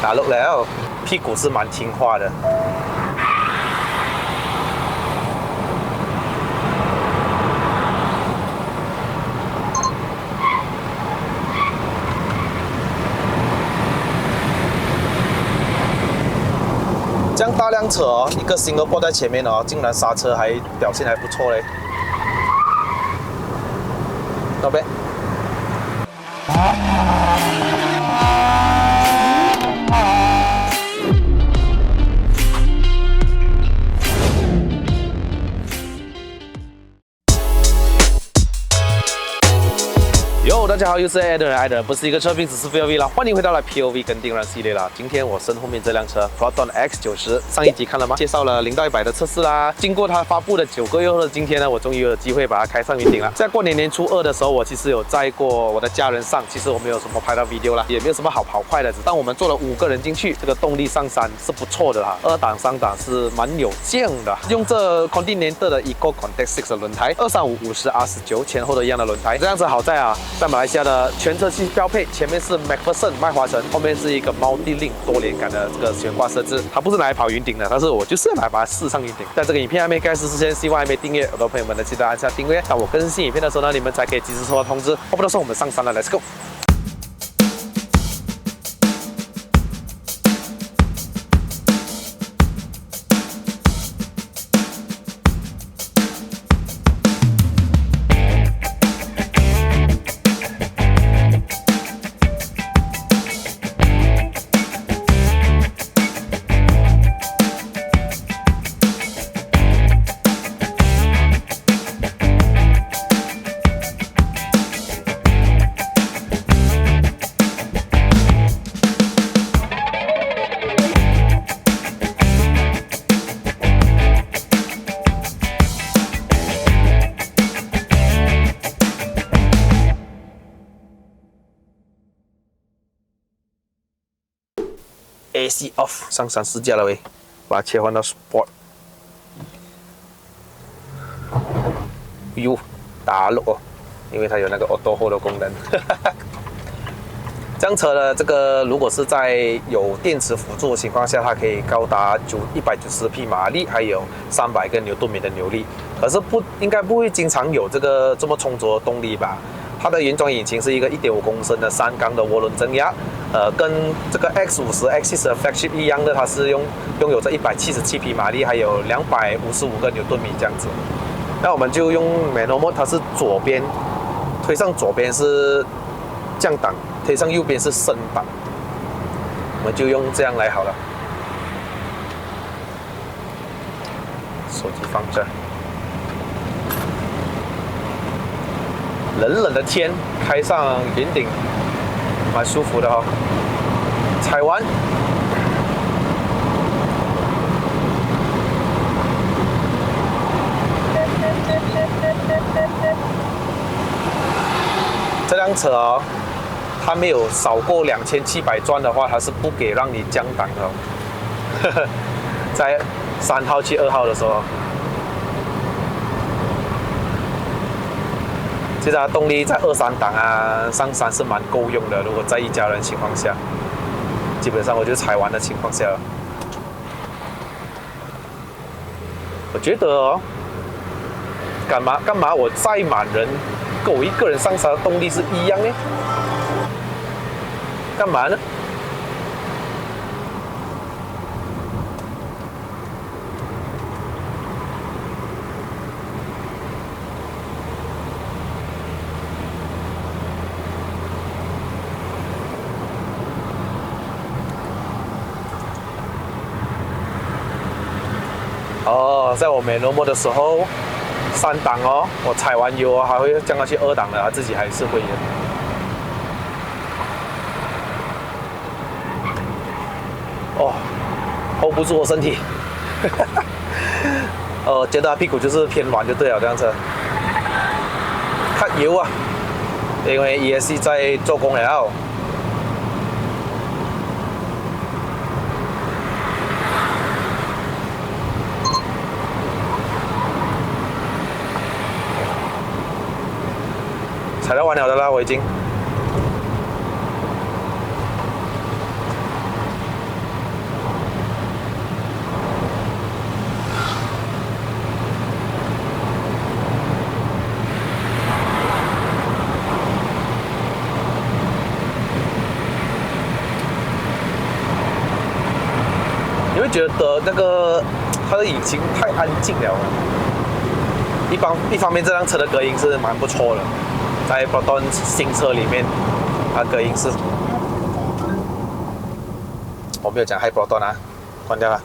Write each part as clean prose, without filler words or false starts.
打落了，屁股是蛮听话的。这样大辆车哦，一个新的挂在前面哦，竟然刹车还表现还不错嘞。老贝。大家好，又是艾德人，艾德人不是一个车评，只是 POV 啦。欢迎回到了 POV 跟定燃系列啦。今天我身后面这辆车 Proton X90，上一集看了吗？介绍了0到100的测试啦。经过它发布的9个月后的今天呢，我终于有机会把它开上云顶了。在过年年初2的时候，我其实有载过我的家人上，其实我没有什么拍到 video 啦，也没有什么好跑快的。但我们坐了5个人进去，这个动力上山是不错的啦。2档3档是蛮有劲的。用这 Continental 的 Eco Contact 6的轮胎，235 50R19前后都一样的轮胎。这样子好在啊，在马来西亚的全车系标配，前面是 MacPherson 麦华臣，后面是一个 Multi-Link 多连杆的这个悬挂设置。它不是拿来跑云顶的，但是我就是来把它试上云顶。在这个影片还没开始之前，希望还没订阅我的朋友们呢，记得按下订阅。当我更新影片的时候呢，你们才可以及时收到通知。话不多说，我们上山了 ，Let's go！AC off， 上山试驾了喂，把它切换到 Sport。哟，打落哦，因为它有那个 Auto Hold 的功能。这辆车的这个，如果是在有电池辅助的情况下，它可以高达190匹马力，还有300个牛顿米的扭力。可是应该不会经常有这么充足的动力吧？它的原装引擎是一个1.5公升的3缸的涡轮增压，跟这个 X50、X70 的 Flagship 一样的，它是拥有着177匹马力，还有255个牛顿米这样子。那我们就用 Manual Mode， 它是左边推上左边是降档，推上右边是升档，我们就用这样来好了。手机放这。冷冷的天，开上云顶，蛮舒服的哦。踩完，这辆车哦，它没有少过2700转的话，它是不给让你降档的哦。在3号去2号的时候。其实它动力在2、3档啊，上山是蛮够用的。如果在一家人情况下，基本上我就踩完的情况下，我觉得哦，干嘛我载满人，跟我一个人上山的动力是一样呢？干嘛呢？哦，在我Manual Mode的时候，3档哦，我踩完油还会降到去2档的，它自己还是会的。哦 ，hold 不住我身体。觉得它屁股就是偏软就对了，这样子。cut油啊，因为 ESC 在做工了。踩到完了的啦，我已经。觉得那个它的引擎太安静了。一方面，这辆车的隔音是蛮不错的，在 Proton 新车里面，它隔音是，我没有讲 High Proton 啊，关掉了。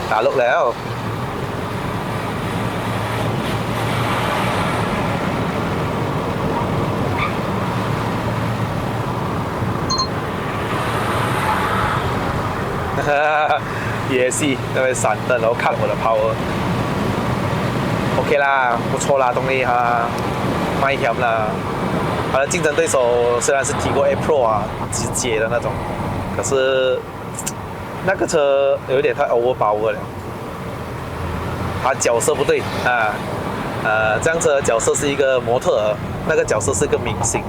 打錄了。也是那边闪灯，然后看我的 power，OK 啦，不错啦，动力哈，慢一点啦。他的竞争对手虽然是提过 A Pro 啊，直接的那种，可是那个车有点太 overpower 了，他角色不对啊，这辆车的角色是一个模特儿，那个角色是一个明星，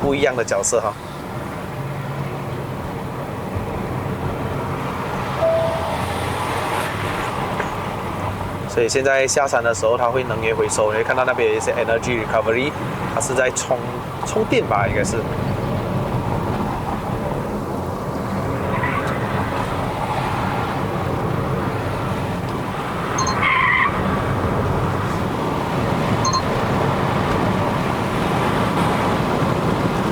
不一样的角色哈。所以现在下山的时候，它会能源回收，你会看到那边有一些 energy recovery， 它是在充电吧，应该是。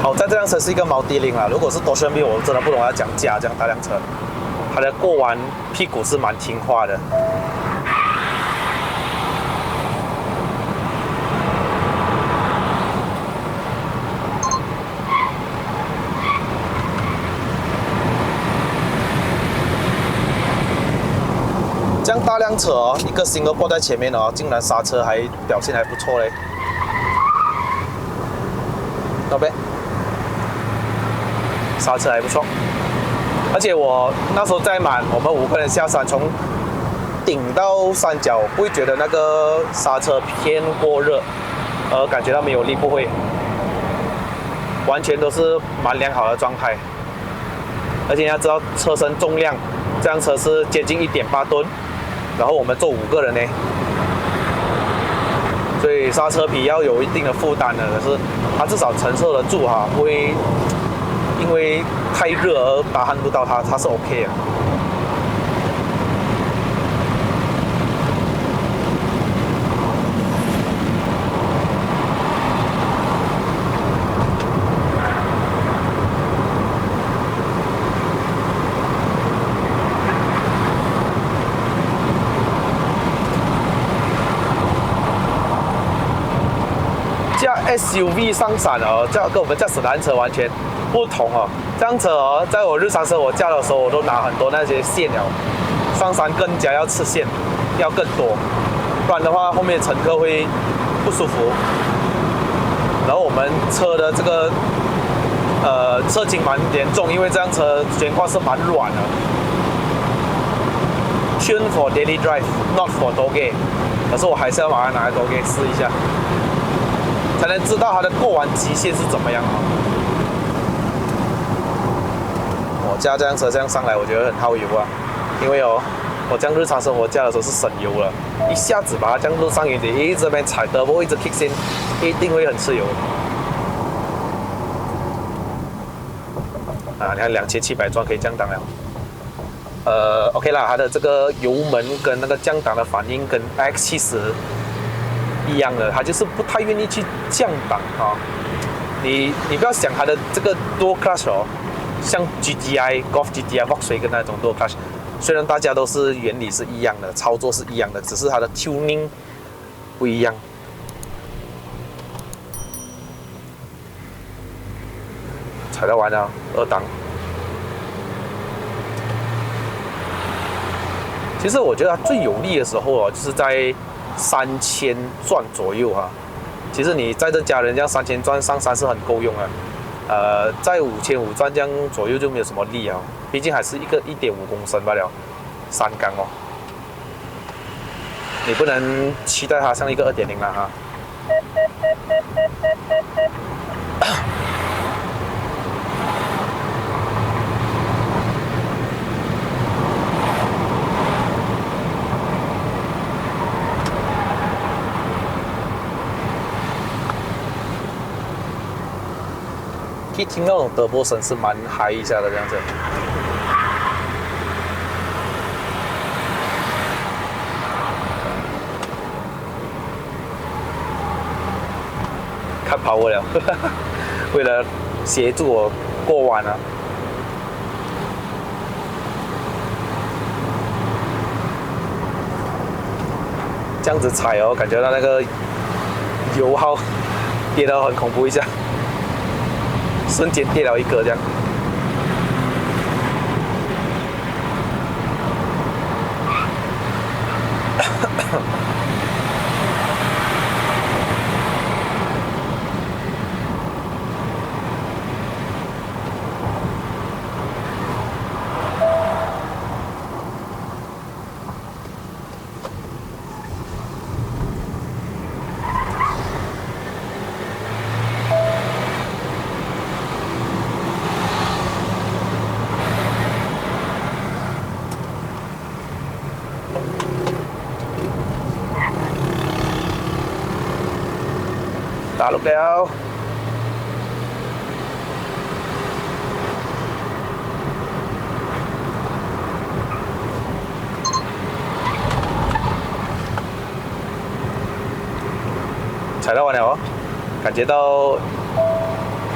好在这辆车是一个毛低龄啦，如果是多旋臂，我真的不懂要讲价这样大辆车，它的过弯屁股是蛮听话的。这样大辆车哦，一个single port在前面哦，竟然刹车还表现还不错嘞，老贝，刹车还不错，而且我那时候载满，我们5个人下山，从顶到山脚，不会觉得那个刹车偏过热，感觉到没有力，不会，完全都是蛮良好的状态。而且你要知道车身重量，这辆车是接近1.8吨。然后我们坐5个人呢，所以刹车皮要有一定的负担的，可是它至少承受得住哈，不会因为太热而打撼不到它，它是 OK 的。驾 SUV 上山哦，这跟我们驾驶单车完全不同哦。这辆车哦，在我日常生活驾的时候，我都拿很多那些线了，上山更加要吃线，要更多，不然的话后面乘客会不舒服。然后我们车的这个侧倾蛮严重，因为这辆车悬挂是蛮软的。Tune for daily drive, not for doggy。可是我还是要把它拿来 doggy 试一下。才能知道它的过弯极限是怎么样啊！我驾这辆车这样上来，我觉得很耗油啊，因为哦，我这样日常生活驾的时候是省油了，一下子把它这样路上原地一直在那边踩的，我一直 kick 线，一定会很吃油。啊，你看2700转可以降档了。OK 啦，它的这个油门跟那个降档的反应跟 X70一样的，它就是不太愿意去降档啊。你不要想它的这个 Dual Clutch 哦，像 GTI、Golf GTI、Volkswagen 那种 Dual Clutch， 虽然大家都是原理是一样的，操作是一样的，只是它的 tuning 不一样。踩到完了，2档。其实我觉得它最有力的时候哦，就是在3000转左右哈，其实你在这家人这样3000转上山是很够用的。在5500转这样左右就没有什么力啊，毕竟还是一个1.5公升罢了，3缸哦，你不能期待它像一个2.0了哈。一听那种德波声是蛮嗨一下的这样子。看跑我了，为了协助我过弯啊。这样子踩哦，感觉到那个油耗跌到很恐怖一下，瞬间跌了一个这样。打落了，踩到完了哦，感觉到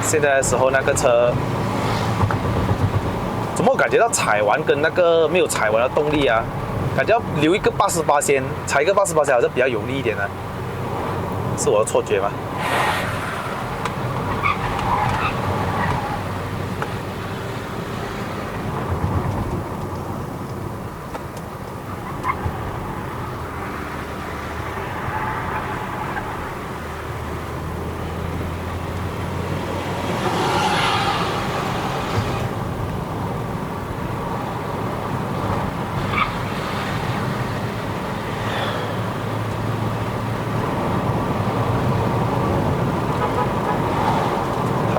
现在的时候那个车，怎么感觉到踩完跟那个没有踩完的动力啊，感觉要留一个88先，踩一个88先好像比较有力一点呢，是我的错觉吗？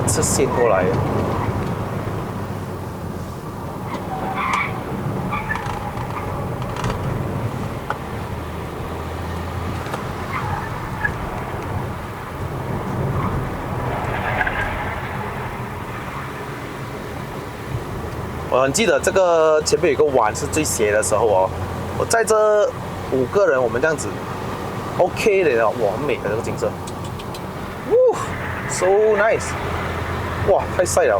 是陷过来的。我很记得这个前面有个弯是最斜的时候哦，我在这5个人我们这样子 OK 的，哇，很美的这个景色，so nice。哇，太帅了！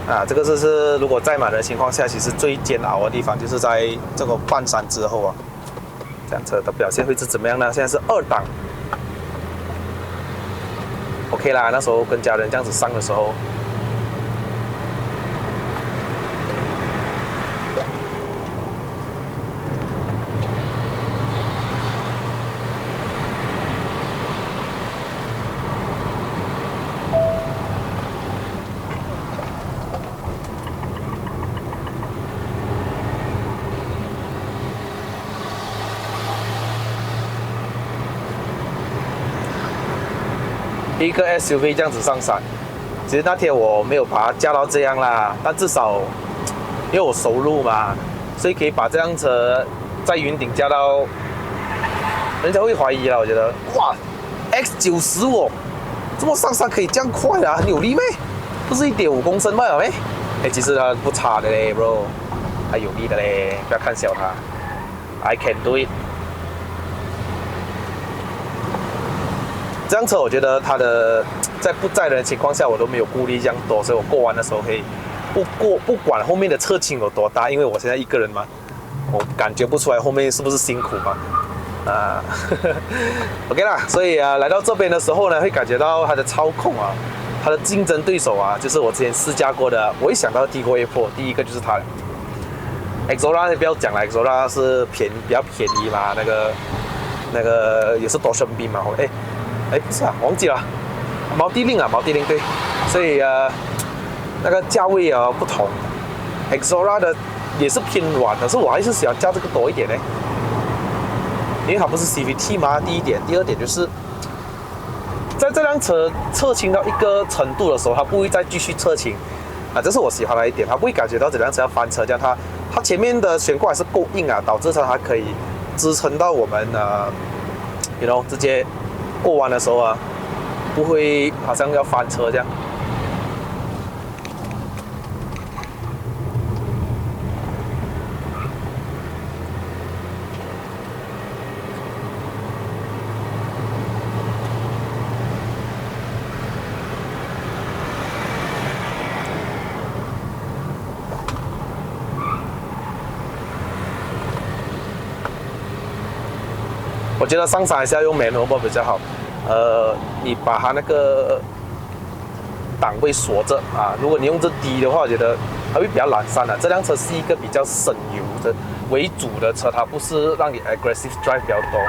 啊，这个是如果载满的情况下，其实最煎熬的地方就是在这个半山之后啊，这辆车的表现会是怎么样呢？现在是2档 ，OK 啦。那时候跟家人这样子上的时候，一个 SUV 这样子上山，其实那天我没有把它驾到这样啦，但至少因为我收入嘛，所以可以把这辆车在云顶驾到，人家会怀疑啦。我觉得哇 ，X90哦，这么上山可以这样快啊，很有力咩？不是1.5公升吗？没？哎，其实它不差的嘞 ，bro， 还有力的嘞，不要看小它 ，I can do it。这辆车我觉得它的在不载人的情况下，我都没有顾虑这样多，所以我过弯的时候可以不管后面的侧倾有多大，因为我现在一个人嘛，我感觉不出来后面是不是辛苦嘛，啊，OK 啦，所以啊来到这边的时候呢，会感觉到它的操控啊，它的竞争对手啊，就是我之前试驾过的，我一想到帝国 A4，第一个就是它了。Exora 不要讲了 ，Exora 是比较便宜嘛，那个也是多生兵嘛，不是啊，忘记了，毛地令对，所以那个价位啊不同 ，Exora 的也是偏软，可是我还是想加这个多一点呢，因为它不是 CVT 嘛，第一点，第二点就是在这辆车侧倾到一个程度的时候，它不会再继续侧倾啊，这是我喜欢的一点，它不会感觉到这辆车要翻车，这样它前面的悬挂还是够硬啊，导致它还可以支撑到我们直接过弯的时候啊，不会好像要翻车这样。我觉得上山还是要用 manual 比较好。你把它那个档位锁着啊，如果你用这低的话，我觉得它会比较懒散的。这辆车是一个比较省油的为主的车，它不是让你 aggressive drive 比较多。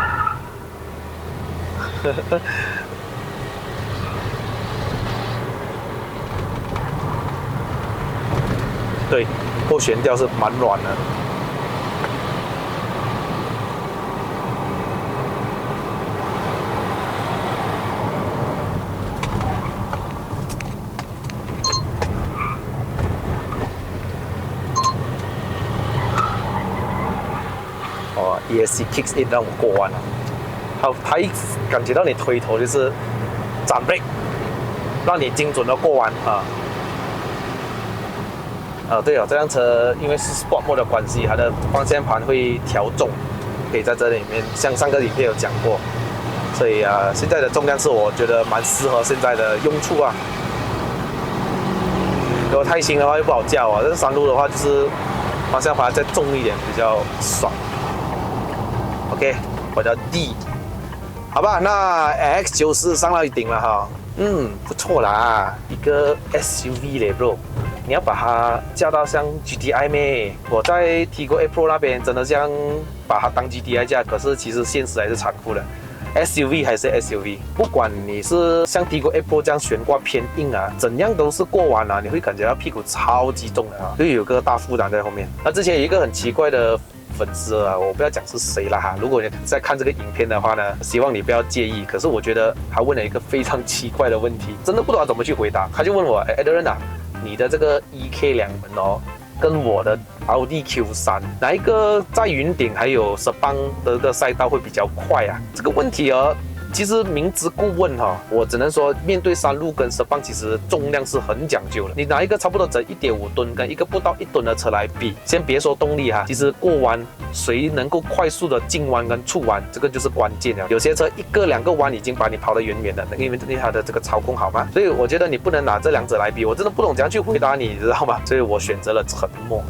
对，后悬吊是蛮软的。ESC kicks in 让我过弯了，它一感觉到你推头就是掌 brake， 让你精准的过弯啊。对了，这辆车因为是 Sport Mode 的关系，它的方向盘会调重，可以在这里面，像上个影片有讲过，所以现在的重量是我觉得蛮适合现在的用处啊。如果太轻的话又不好驾啊，但是山路的话就是方向盘再重一点比较爽。OK， 我叫 D， 好吧，那 X90上到顶了哈，不错啦，一个 SUV 嘞 bro， 你要把它驾到像 GTI 咩？我在 Tiggo A Pro 那边真的这样把它当 GTI 驾，可是其实现实还是残酷的。SUV 还是 SUV， 不管你是像 Tiggo A Pro 这样悬挂偏硬啊，怎样都是过弯啊，你会感觉到屁股超级重的啊，就有个大负担在后面。那之前有一个很奇怪的粉丝啊，我不要讲是谁啦哈。如果你在看这个影片的话呢，希望你不要介意。可是我觉得他问了一个非常奇怪的问题，真的不知道怎么去回答。他就问我，Adrian啊，你的这个 EK 两门哦，跟我的奥迪 Q3 哪一个在云顶还有十邦的这个赛道会比较快啊？这个问题哦。其实明知故问哈，我只能说面对山路跟十邦，其实重量是很讲究的。你拿一个差不多整1.5吨跟一个不到1吨的车来比，先别说动力哈，其实过弯谁能够快速的进弯跟出弯，这个就是关键了。有些车1个2个弯已经把你跑得远远的，因为它的这个操控好吗？所以我觉得你不能拿这两者来比，我真的不懂怎样去回答你，知道吗？所以我选择了沉默。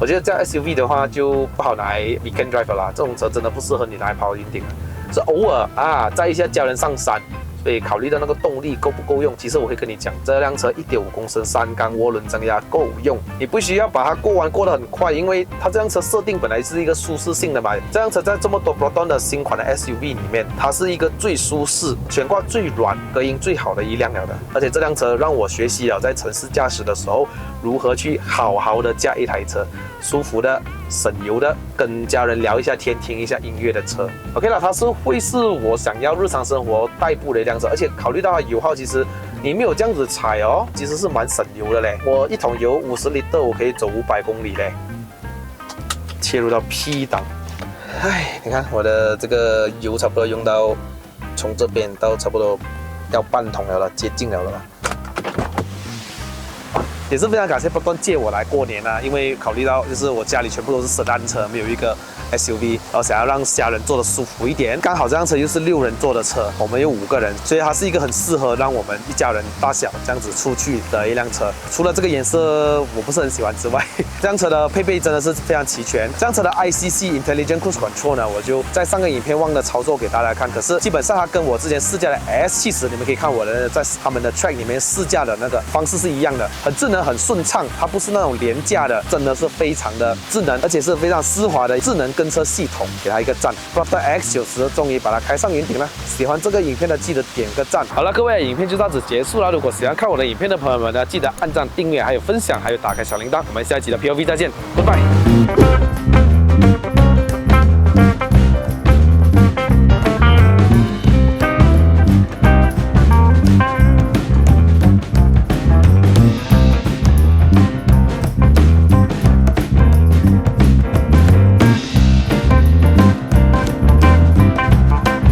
我觉得这样 SUV 的话就不好拿来 weekend drive 啦，这种车真的不适合你拿来跑云顶的，是偶尔载一下家人上山，所以考虑到那个动力够不够用，其实我会跟你讲，这辆车1.5公升3缸涡轮增压够用，你不需要把它过弯过得很快，因为它这辆车设定本来是一个舒适性的嘛。这辆车在这么多 Proton 的新款的 SUV 里面，它是一个最舒适、悬挂最软、隔音最好的一辆了的。而且这辆车让我学习了在城市驾驶的时候如何去好好的驾一台车，舒服的、省油的，跟家人聊一下天、听一下音乐的车。OK 了，它会是我想要日常生活代步的一辆车，而且考虑到它油耗，其实你没有这样子踩哦，其实是蛮省油的嘞。我一桶油50L，我可以走500公里嘞。切入到 P 档，你看我的这个油差不多用到从这边到差不多要半桶了，接近了啦。也是非常感谢Proton借我来过年啊，因为考虑到就是我家里全部都是sedan车，没有一个 SUV， 然后想要让家人坐得舒服一点，刚好这辆车又是6人坐的车，我们有5个人，所以它是一个很适合让我们一家人大小这样子出去的一辆车。除了这个颜色我不是很喜欢之外，这辆车的配备真的是非常齐全。这辆车的 ICC Intelligent Cruise Control 呢，我就在上个影片忘了操作给大家看，可是基本上它跟我之前试驾的 S70，你们可以看我的在他们的 track 里面试驾的那个方式是一样的，很智能很顺畅，它不是那种廉价的，真的是非常的智能，而且是非常丝滑的智能跟车系统，给它一个赞。Proton X90终于把它开上云顶了，喜欢这个影片的记得点个赞。好了，各位，影片就到此结束了。如果喜欢看我的影片的朋友们呢，记得按赞、订阅、还有分享，还有打开小铃铛。我们下一集的 POV 再见，拜拜。